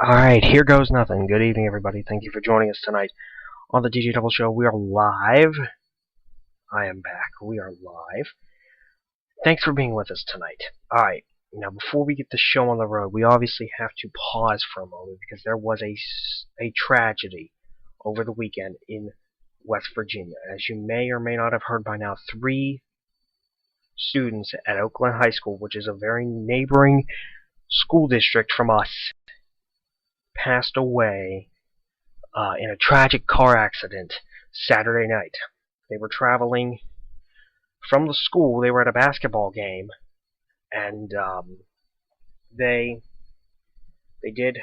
Alright, here goes nothing. Good evening, everybody. Thank you for joining us tonight on the DJ Double Show. We are live. I am back. We are live. Thanks for being with us tonight. Alright, now before we get the show on the road, we obviously have to pause for a moment because there was a tragedy over the weekend in West Virginia. As you may or may not have heard by now, 3 students at Oakland High School, which is a very neighboring school district from us, passed away in a tragic car accident Saturday night. They were traveling from the school. They were at a basketball game, and they did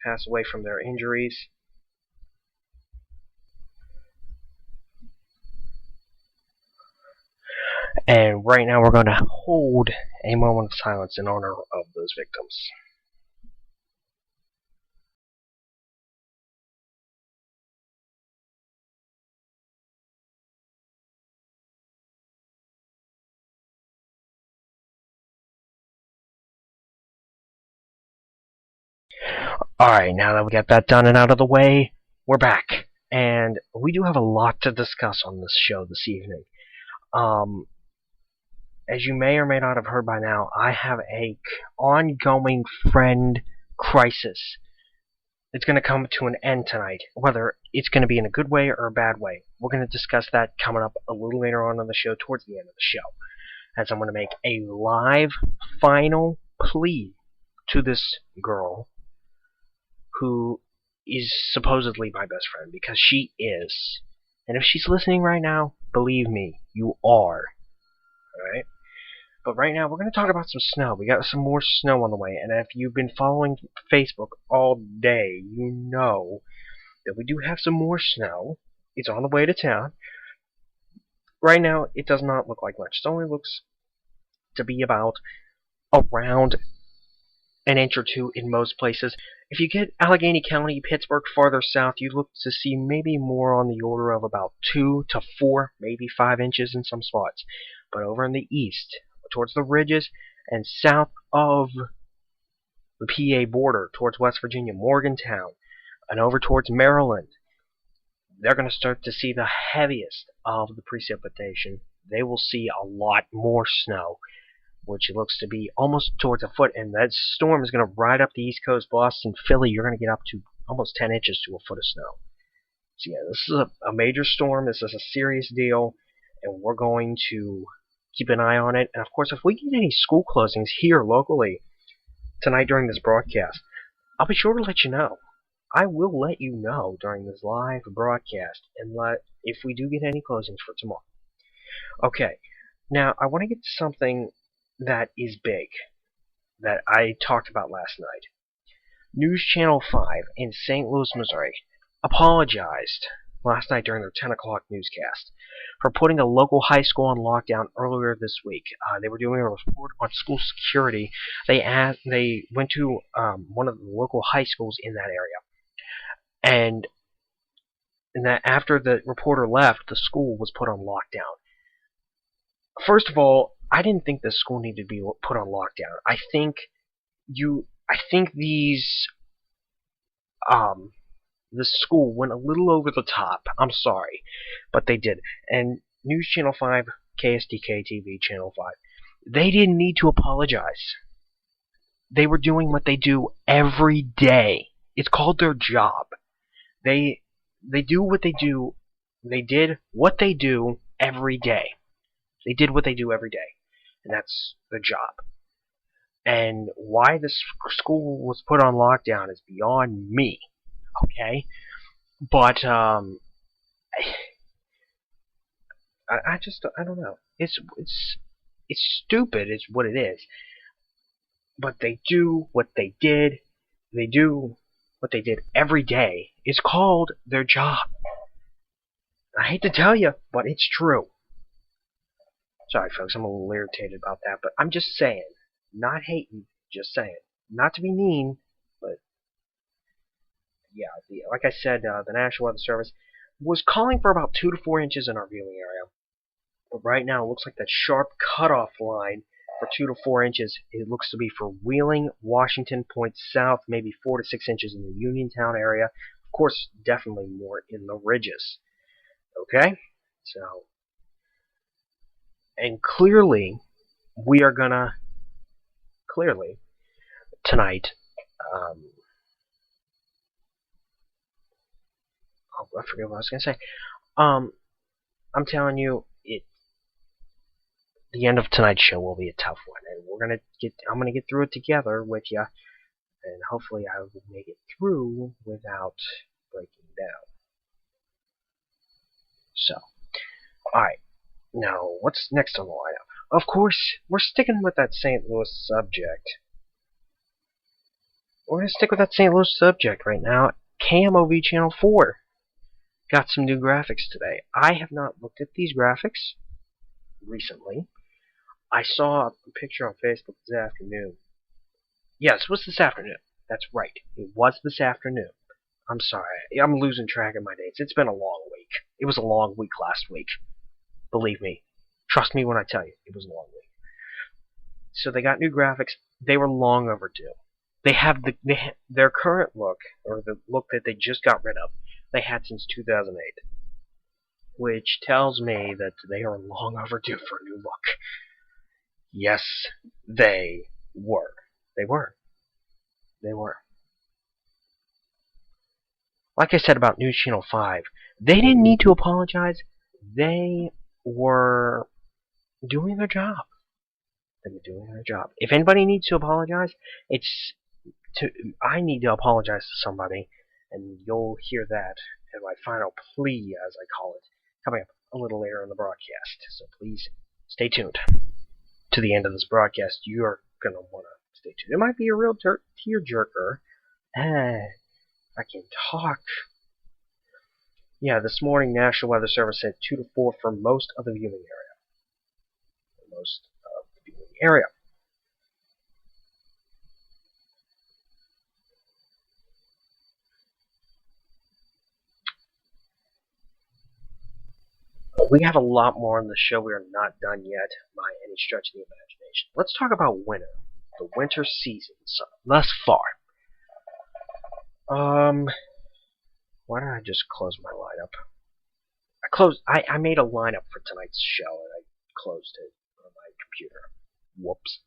pass away from their injuries. And right now we're going to hold a moment of silence in honor of those victims. Alright, now that we got that done and out of the way, we're back. And we do have a lot to discuss on this show this evening. As you may or may not have heard by now, I have a ongoing friend crisis. It's going to come to an end tonight, whether it's going to be in a good way or a bad way. We're going to discuss that coming up a little later on the show, towards the end of the show, as I'm going to make a live final plea to this girl who is supposedly my best friend, because she is. And if she's listening right now, believe me, you are. Alright? But right now, we're going to talk about some snow. We got some more snow on the way, and if you've been following Facebook all day, you know that we do have some more snow. It's on the way to town. Right now, it does not look like much. It only looks to be about around an inch or two in most places. If you get Allegheny County, Pittsburgh farther south, you look to see maybe more on the order of about 2 to 4, maybe 5 inches in some spots. But over in the east, towards the ridges and south of the PA border, towards West Virginia, Morgantown, and over towards Maryland, they're going to start to see the heaviest of the precipitation. They will see a lot more snow, which looks to be almost towards a foot, and that storm is going to ride up the East Coast. Boston, Philly, you're going to get up to almost 10 inches to a foot of snow. So yeah, this is a major storm. This is a serious deal, and we're going to keep an eye on it. And of course, if we get any school closings here locally tonight during this broadcast, I'll be sure to let you know. I will let you know during this live broadcast, and if we do get any closings for tomorrow. Okay, now I want to get to something that is big, that I talked about last night. News Channel 5 in St. Louis, Missouri, apologized last night during their 10 o'clock newscast for putting a local high school on lockdown earlier this week. They were doing a report on school security. They went to one of the local high schools in that area, and that after the reporter left, the school was put on lockdown. First of all, I didn't think the school needed to be put on lockdown. I think the school went a little over the top. I'm sorry, but they did. And News Channel 5, KSDK TV Channel 5, they didn't need to apologize. They were doing what they do every day. It's called their job. They do what they do. They did what they do every day. They did what they do every day, and that's their job. And why this school was put on lockdown is beyond me, okay? But I don't know. It's stupid. It's what it is. But they do what they did. They do what they did every day. It's called their job. I hate to tell you, but it's true. Sorry, folks, I'm a little irritated about that, but I'm just saying. Not hating, just saying. Not to be mean, but yeah, like I said, the National Weather Service was calling for about 2 to 4 inches in our viewing area. But right now, it looks like that sharp cutoff line for 2 to 4 inches. It looks to be for Wheeling, Washington, points south, maybe 4 to 6 inches in the Uniontown area. Of course, definitely more in the ridges. Okay? So, and clearly, we are gonna, tonight, I forget what I was gonna say. I'm telling you, the end of tonight's show will be a tough one, and I'm gonna get through it together with you, and hopefully I will make it through without breaking down. So, alright, now what's next on the lineup? Of course, we're sticking with that St. Louis subject. We're gonna stick with that St. Louis subject right now. KMOV Channel 4 got some new graphics today. I have not looked at these graphics recently. I saw a picture on Facebook this afternoon. Yes, it was this afternoon. That's right. It was this afternoon. I'm sorry. I'm losing track of my dates. It's been a long week. It was a long week last week. Believe me. Trust me when I tell you. It was a long week. So they got new graphics. They were long overdue. They have their current look, or the look that they just got rid of, they had since 2008. Which tells me that they are long overdue for a new look. Yes, they were. They were. They were. Like I said about News Channel 5, they didn't need to apologize. They were doing their job. They were doing their job. If anybody needs to apologize, I need to apologize to somebody, and you'll hear that in my final plea, as I call it, coming up a little later in the broadcast. So please stay tuned to the end of this broadcast. You're going to want to stay tuned. It might be a real tearjerker. I can talk. Yeah, this morning, National Weather Service said 2 to 4 for most of the viewing area. We have a lot more on the show. We are not done yet by any stretch of the imagination. Let's talk about winter. The winter season thus far. Why don't I just close my lineup? I made a lineup for tonight's show, and I closed it on my computer. Whoops.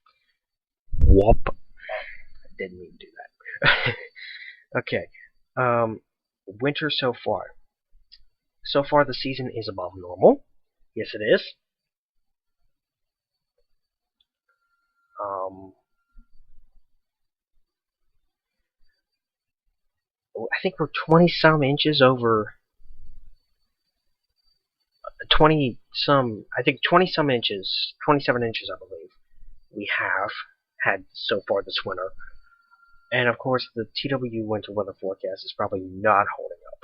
Whoop. I didn't mean to do that. Okay. Winter so far. So far, the season is above normal. Yes, it is. I think we're 20-some inches over 20-some inches, 27 inches, I believe, we have had so far this winter. And of course, the TW winter weather forecast is probably not holding up.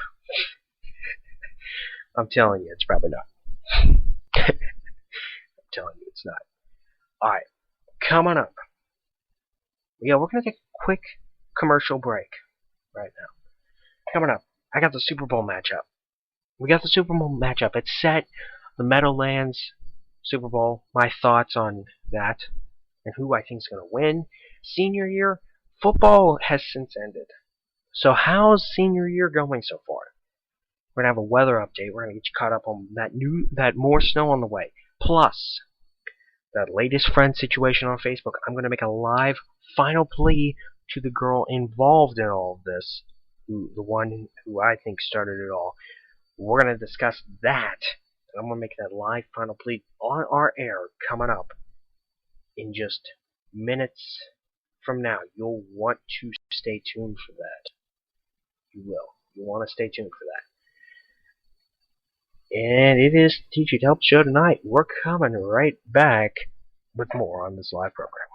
I'm telling you, it's probably not. I'm telling you, it's not. Alright, coming up. Yeah, we're going to take a quick commercial break right now. Coming up, I got the Super Bowl matchup. We got the Super Bowl matchup. It's set. The Meadowlands Super Bowl. My thoughts on that and who I think is going to win. Senior year, football has since ended. So how's senior year going so far? We're going to have a weather update. We're going to get you caught up on that more snow on the way. Plus, that latest friend situation on Facebook. I'm going to make a live final plea to the girl involved in all of this. The one who I think started it all. We're going to discuss that. And I'm going to make that live final plea on our air coming up in just minutes from now. You'll want to stay tuned for that. You will. You want to stay tuned for that. And it is Teach It Help Show tonight. We're coming right back with more on this live program.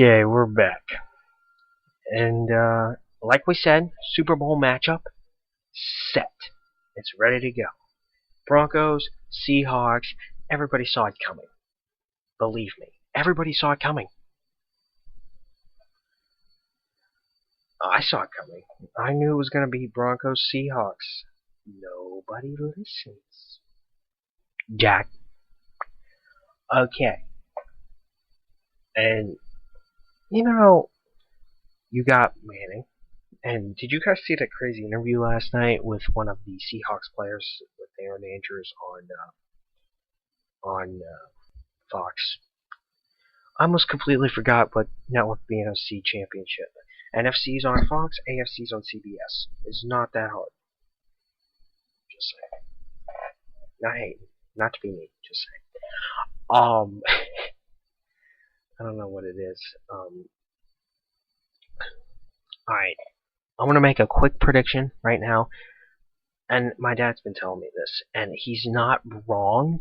Okay, we're back. And like we said, Super Bowl matchup set. It's ready to go. Broncos, Seahawks, everybody saw it coming. Believe me, everybody saw it coming. I saw it coming. I knew it was going to be Broncos, Seahawks. Nobody listens. Jack. Okay. And, you know, you got Manning. And did you guys see that crazy interview last night with one of the Seahawks players with Aaron Andrews on Fox? I almost completely forgot what network the NFC Championship. NFC's on Fox, AFC's on CBS. It's not that hard. Just saying. Not hating. Not to be mean. Just saying. I don't know what it is. Alright. I'm going to make a quick prediction right now. And my dad's been telling me this. And he's not wrong.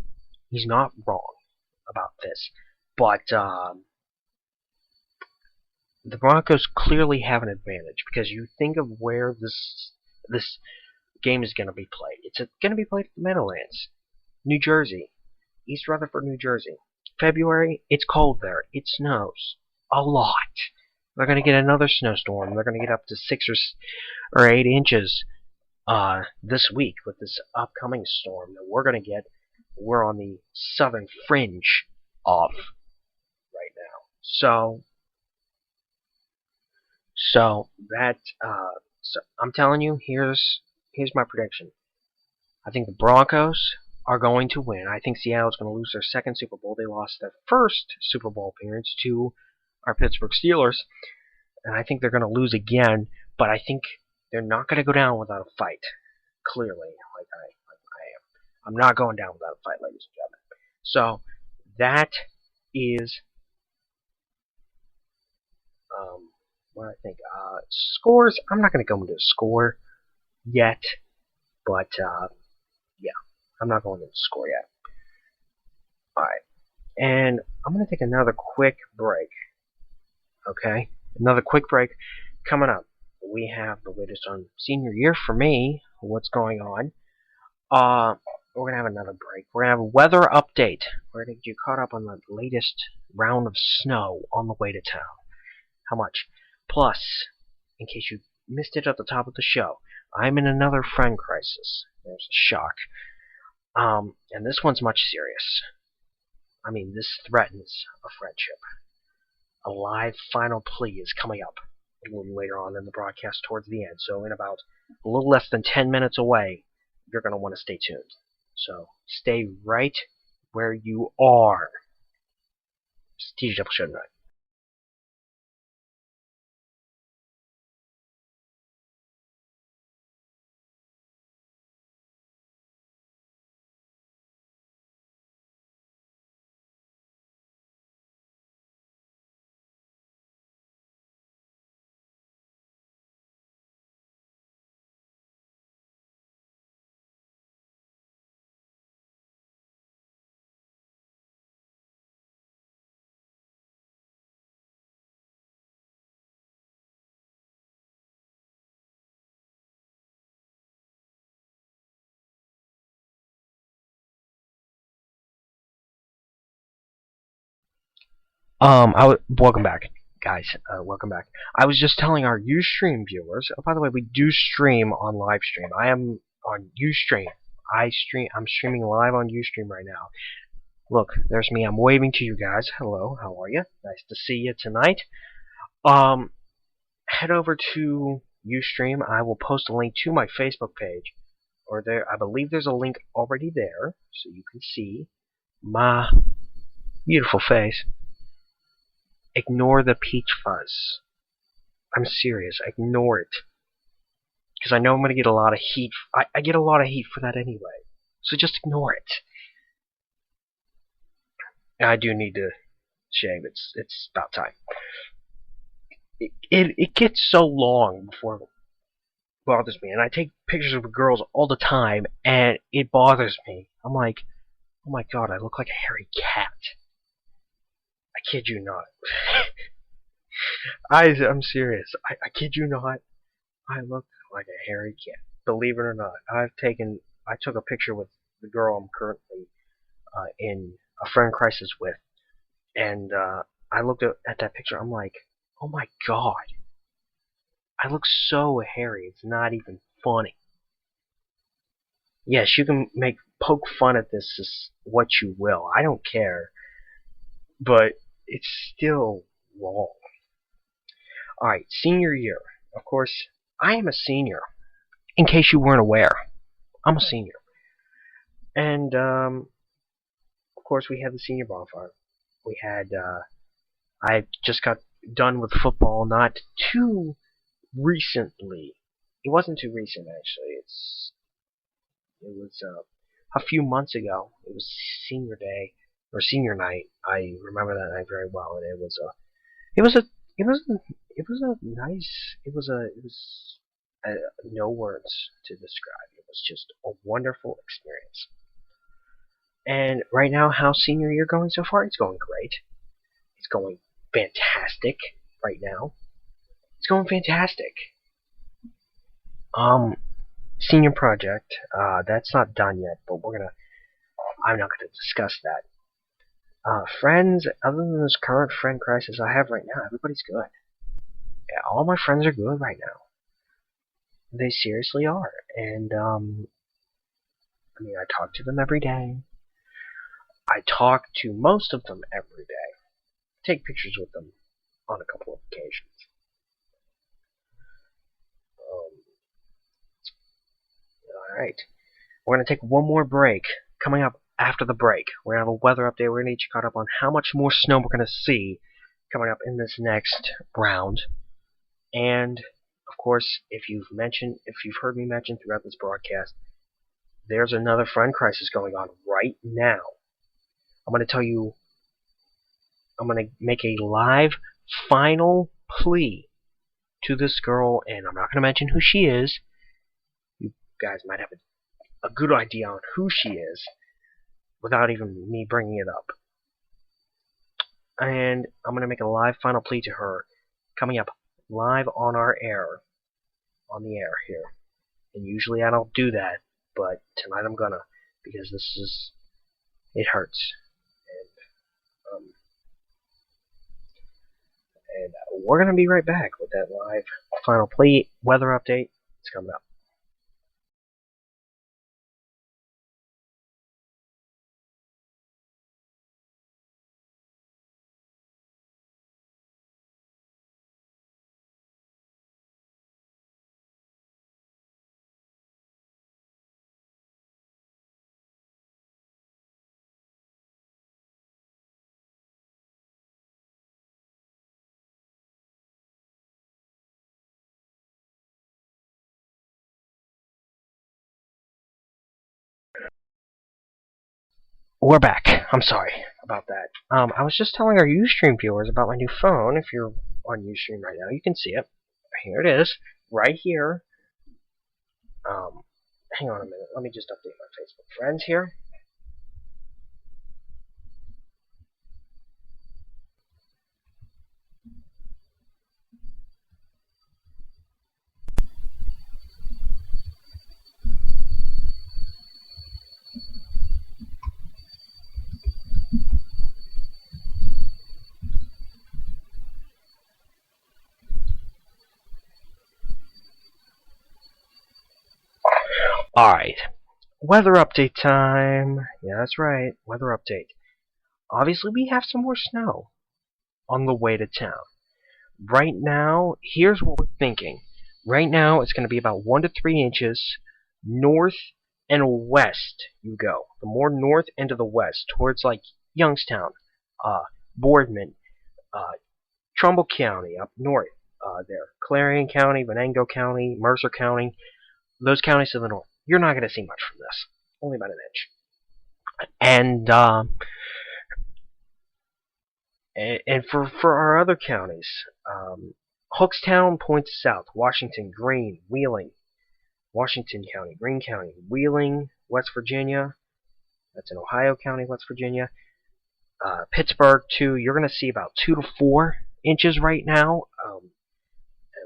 He's not wrong about this. But, the Broncos clearly have an advantage. Because you think of where this game is going to be played. It's going to be played at the Meadowlands. New Jersey. East Rutherford, New Jersey. February, it's cold there. It snows. A lot. They're going to get another snowstorm. They're going to get up to 6 or 8 inches this week with this upcoming storm that we're going to get. We're on the southern fringe of right now. So I'm telling you, here's my prediction. I think the Broncos are going to win. I think Seattle's going to lose their second Super Bowl. They lost their first Super Bowl appearance to our Pittsburgh Steelers, and I think they're going to lose again, but I think they're not going to go down without a fight, clearly, like I am. I'm not going down without a fight, ladies and gentlemen. So, that is what I think. Scores, I'm not going to go into a score yet, but, yeah, I'm not going into a score yet. Alright, and I'm going to take another quick break. Okay, another quick break coming up. We have the latest on senior year for me. What's going on? We're gonna have another break. We're gonna have a weather update. We're gonna get you caught up on the latest round of snow on the way to town. How much? Plus, in case you missed it at the top of the show, I'm in another friend crisis. There's a shock. And this one's much serious. I mean, this threatens a friendship. A live final plea is coming up a little later on in the broadcast towards the end. So in about a little less than 10 minutes away, you're going to want to stay tuned. So stay right where you are. It's TJ Double Show tonight. Welcome back, guys. Welcome back. I was just telling our Ustream viewers. Oh, by the way, we do stream on live stream. I am on Ustream. I'm streaming live on Ustream right now. Look, there's me. I'm waving to you guys. Hello, how are you? Nice to see you tonight. Head over to Ustream. I will post a link to my Facebook page, or there. I believe there's a link already there, so you can see my beautiful face. Ignore the peach fuzz. I'm serious. Ignore it. Because I know I'm going to get a lot of heat. I get a lot of heat for that anyway. So just ignore it. I do need to shave. It's about time. It gets so long before it bothers me. And I take pictures of girls all the time, and it bothers me. I'm like, oh my god, I look like a hairy cat. I kid you not. I'm serious. I kid you not. I look like a hairy cat. Believe it or not, I took a picture with the girl I'm currently in a friend crisis with, and I looked at that picture. I'm like, oh my god, I look so hairy. It's not even funny. Yes, you can poke fun at this as what you will. I don't care, but it's still wrong. All right, senior year. Of course, I am a senior. In case you weren't aware, I'm a senior, and of course we had the senior bonfire. We had I just got done with football not too recently. It wasn't too recent actually. It was a few months ago. It was senior day or senior night. I remember that night very well, and it was a it was a it was a, it was a nice it was no words to describe. It was just a wonderful experience. And right now, how's senior year going so far? It's going great. It's going fantastic right now. It's going fantastic. Senior project, that's not done yet, but I'm not gonna discuss that. Friends, other than this current friend crisis I have right now, everybody's good. Yeah, all my friends are good right now. They seriously are. And, I mean, I talk to them every day. I talk to most of them every day. Take pictures with them on a couple of occasions. Alright. We're going to take one more break. Coming up after the break, we're going to have a weather update. We're going to get you caught up on how much more snow we're going to see coming up in this next round. And, of course, if you've heard me mention throughout this broadcast, there's another friend crisis going on right now. I'm going to make a live final plea to this girl, and I'm not going to mention who she is. You guys might have a good idea on who she is without even me bringing it up. And I'm going to make a live final plea to her coming up live on the air here. And usually I don't do that, but tonight I'm gonna, because it hurts. And we're gonna be right back with that live final plea weather update. It's coming up. We're back. I'm sorry about that. I was just telling our Ustream viewers about my new phone. If you're on Ustream right now, you can see it. Here it is, right here. Hang on a minute. Let me just update my Facebook friends here. Alright. Weather update time. Yeah, that's right. Weather update. Obviously, we have some more snow on the way to town. Right now, here's what we're thinking. Right now, it's going to be about 1 to 3 inches north and west you go. The more north and to the west, towards like Youngstown, Boardman, Trumbull County up north there, Clarion County, Venango County, Mercer County, those counties to the north. You're not going to see much from this. Only about an inch. And for our other counties, Hookstown points south, Washington, Greene, Wheeling, Washington County, Greene County, Wheeling, West Virginia, that's in Ohio County, West Virginia, Pittsburgh, too, you're going to see about 2 to 4 inches right now. And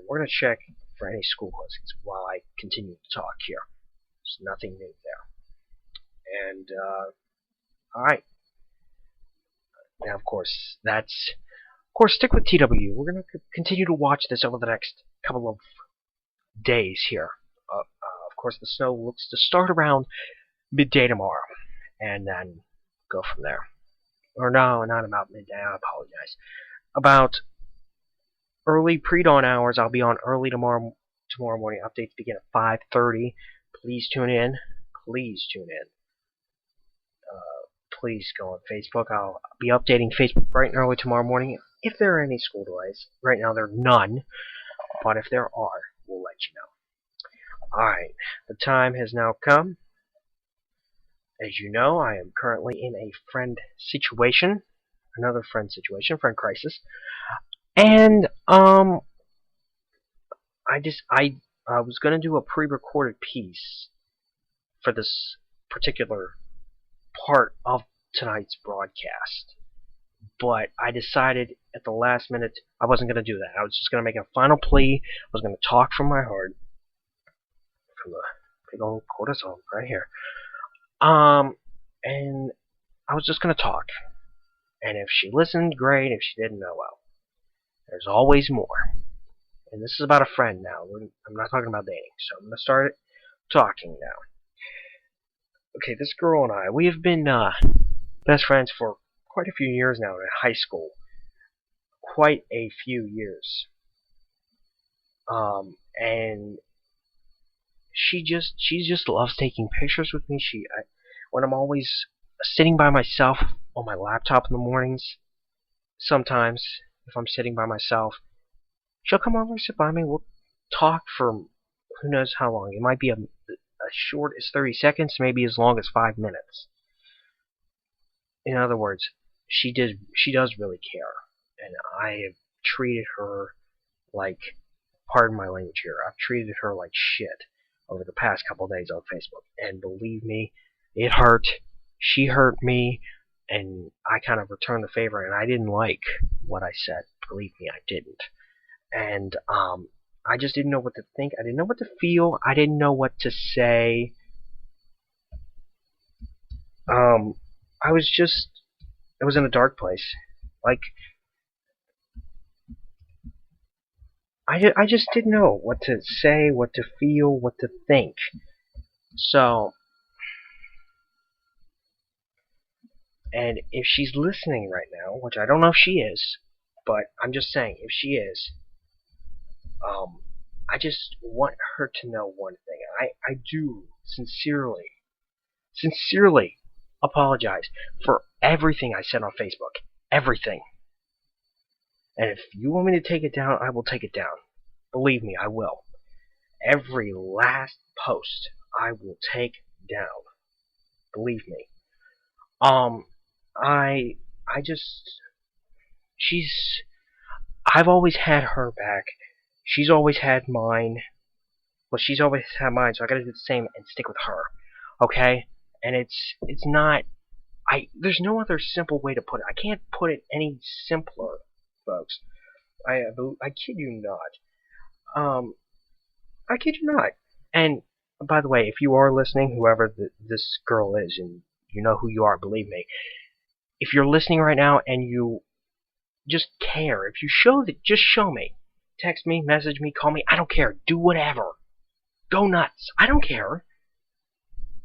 we're going to check for any school closings while I continue to talk here. There's nothing new there. And, alright. Now, of course, stick with TW. We're going to continue to watch this over the next couple of days here. Of course, the snow looks to start around midday tomorrow, and then go from there. Or no, not about midday, I apologize. About early pre-dawn hours, I'll be on early tomorrow morning. Updates begin at 5:30. Please tune in. Please tune in. Please go on Facebook. I'll be updating Facebook bright and early tomorrow morning if there are any school delays. Right now there are none, but if there are, we'll let you know. Alright, the time has now come. As you know, I am currently in a friend situation. Another friend situation, friend crisis. And, I was going to do a pre-recorded piece for this particular part of tonight's broadcast. But I decided at the last minute I wasn't going to do that. I was just going to make a final plea. I was going to talk from my heart. From the big old cortisol right here. And I was just going to talk. And if she listened, great. If she didn't, oh well. There's always more. And this is about a friend now. I'm not talking about dating. So I'm going to start talking now. Okay, this girl and I, we have been best friends for quite a few years now in high school. Quite a few years. And she just loves taking pictures with me. When I'm always sitting by myself on my laptop in the mornings, sometimes if I'm sitting by myself, she'll come over and sit by me. We'll talk for who knows how long. It might be as short as 30 seconds, maybe as long as 5 minutes. In other words, she does really care, and I have treated her like, pardon my language here, I've treated her like shit over the past couple of days on Facebook. And believe me, it hurt. She hurt me, and I kind of returned the favor, and I didn't like what I said. Believe me, I didn't. And I just didn't know what to think. I didn't know what to feel. I didn't know what to say. I was in a dark place. Like, I just didn't know what to say, what to feel, what to think. So, and if she's listening right now, which I don't know if she is, but I'm just saying, if she is, I just want her to know one thing. I do sincerely apologize for everything I said on Facebook. Everything. And if you want me to take it down, I will take it down. Believe me, I will. Every last post I will take down. Believe me. I've always had her back. She's always had mine. Well, she's always had mine, so I gotta do the same and stick with her. Okay? And it's not, there's no other simple way to put it. I can't put it any simpler, folks. I kid you not. I kid you not. And, by the way, if you are listening, whoever this girl is, and you know who you are, believe me, if you're listening right now and you just care, if you show that, just show me. Text me, message me, call me, I don't care. Do whatever. Go nuts. I don't care.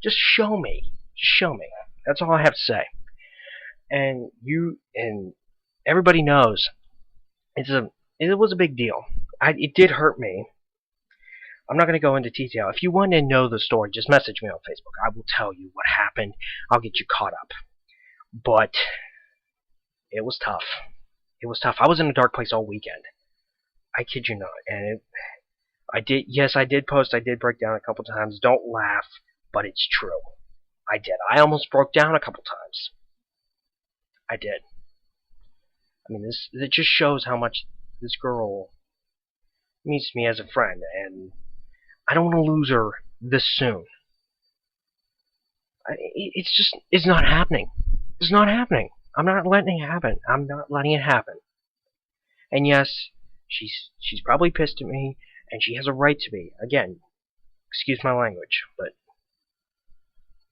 Just show me. Show me. That's all I have to say. And everybody knows it was a big deal. It did hurt me. I'm not going to go into detail. If you want to know the story, just message me on Facebook. I will tell you what happened. I'll get you caught up. But it was tough. It was tough. I was in a dark place all weekend. I kid you not. And I did post. I did break down a couple times. Don't laugh, but it's true. I did. I almost broke down a couple times. I did. I mean, it just shows how much this girl means to me as a friend, and I don't want to lose her this soon. It's not happening. It's not happening. I'm not letting it happen. I'm not letting it happen. And yes, she's probably pissed at me, and she has a right to be. Again, excuse my language, but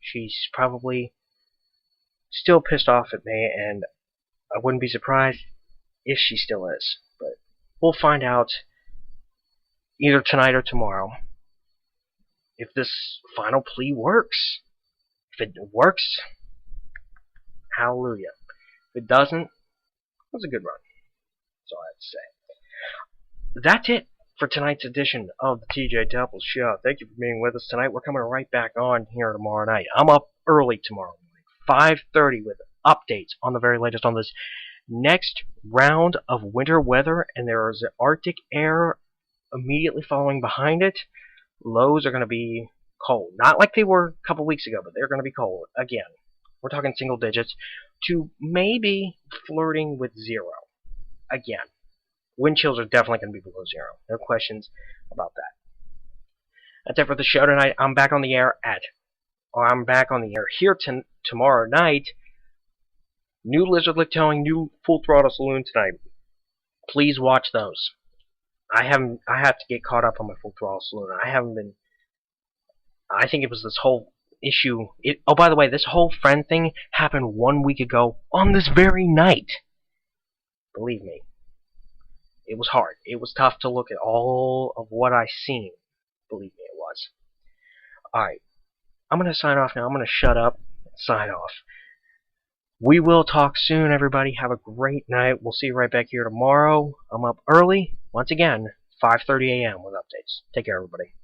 she's probably still pissed off at me, and I wouldn't be surprised if she still is. But we'll find out either tonight or tomorrow if this final plea works. If it works, hallelujah. If it doesn't, it was a good run. That's all I have to say. That's it for tonight's edition of the TJ Temple Show. Thank you for being with us tonight. We're coming right back on here tomorrow night. I'm up early tomorrow morning, 5:30, with updates on the very latest on this next round of winter weather, and there is an Arctic air immediately following behind it. Lows are going to be cold. Not like they were a couple weeks ago, but they're going to be cold again. We're talking single digits to maybe flirting with zero again. Wind chills are definitely going to be below zero. No questions about that. That's it for the show tonight. I'm back on the air here tomorrow night. New Lizard Lick Towing, new Full Throttle Saloon tonight. Please watch those. I have to get caught up on my Full Throttle Saloon. I think it was this whole issue. Oh, by the way, this whole friend thing happened 1 week ago on this very night. Believe me. It was hard. It was tough to look at all of what I seen. Believe me, it was. Alright. I'm going to sign off now. I'm going to shut up and sign off. We will talk soon, everybody. Have a great night. We'll see you right back here tomorrow. I'm up early, once again, 5:30 a.m. with updates. Take care, everybody.